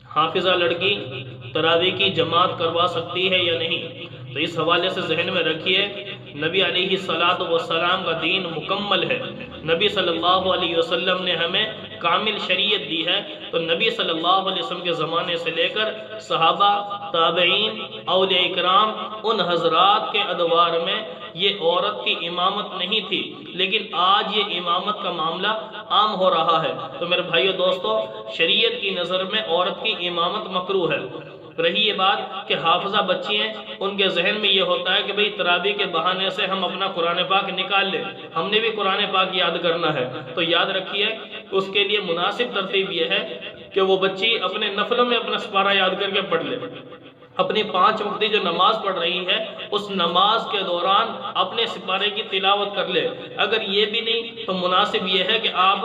حافظہ لڑکی تراویح کی جماعت کروا سکتی ہے یا نہیں؟ تو اس حوالے سے ذہن میں رکھیے، نبی علیہ السلام کا دین مکمل ہے۔ نبی صلی اللہ علیہ وسلم نے ہمیں کامل شریعت دی ہے، تو نبی صلی اللہ علیہ وسلم کے زمانے سے لے کر صحابہ، تابعین، اولیاء اکرام، ان حضرات کے ادوار میں یہ عورت کی امامت نہیں تھی، لیکن آج یہ امامت کا معاملہ عام ہو رہا ہے۔ تو میرے بھائیو دوستو، شریعت کی نظر میں عورت کی امامت مکروہ ہے۔ رہی یہ بات کہ حافظہ بچی ہیں، ان کے ذہن میں یہ ہوتا ہے کہ بھئی تراویح کے بہانے سے ہم اپنا قرآن پاک نکال لیں، ہم نے بھی قرآن پاک یاد کرنا ہے۔ تو یاد رکھیے، اس کے لیے مناسب ترتیب یہ ہے کہ وہ بچی اپنے نفلوں میں اپنا سپارہ یاد کر کے پڑھ لے، اپنی 5 وقتی جو نماز پڑھ رہی ہے اس نماز کے دوران اپنے سپارے کی تلاوت کر لے۔ اگر یہ بھی نہیں تو مناسب یہ ہے کہ آپ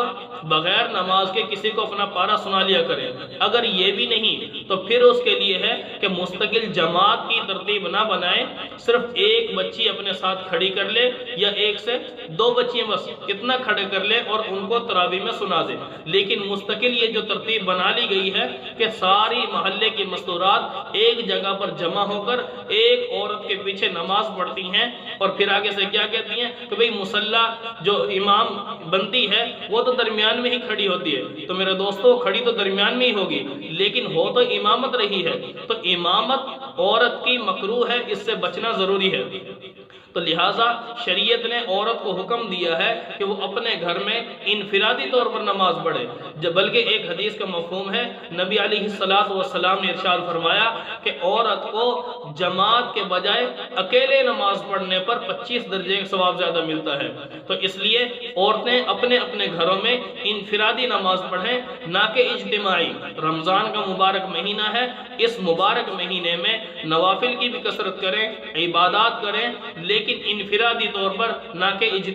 بغیر نماز کے کسی کو اپنا پارہ سنا لیا کریں۔ اگر یہ بھی نہیں تو پھر اس کے لیے ہے کہ مستقل جماعت کی ترتیب نہ بنائیں، صرف ایک بچی اپنے ساتھ کھڑی کر لے یا 1 سے 2 بچیاں بس اتنا کھڑے کر لے اور ان کو تراویح میں سنا دے۔ لیکن مستقل یہ جو ترتیب بنا لی گئی ہے کہ ساری محلے کی مستورات ایک جگہ پر جمع ہو کر ایک عورت کے پیچھے نماز پڑھتی ہیں، اور پھر آگے سے کیا کہتی ہیں کہ بھئی مصلی جو امام بنتی ہے وہ تو درمیان میں ہی کھڑی ہوتی ہے۔ تو میرے دوستو، کھڑی تو درمیان میں ہی ہوگی، لیکن ہو تو امامت رہی ہے، تو امامت عورت کی مکروہ ہے، اس سے بچنا ضروری ہے۔ تو لہٰذا شریعت نے عورت کو حکم دیا ہے کہ وہ اپنے گھر میں انفرادی طور پر نماز پڑھے، بلکہ ایک حدیث کا مفہوم ہے، نبی علیہ السلام نے ارشاد فرمایا کہ عورت کو جماعت کے بجائے اکیلے نماز پڑھنے پر 25 درجے کا ثواب زیادہ ملتا ہے۔ تو اس لیے عورتیں اپنے اپنے گھروں میں انفرادی نماز پڑھیں، نہ کہ اجتماعی۔ رمضان کا مبارک مہینہ ہے، اس مبارک مہینے میں نوافل کی بھی کثرت کریں، عبادات کریں، لیکن انفرادی طور پر نہ کہ اجتماعی۔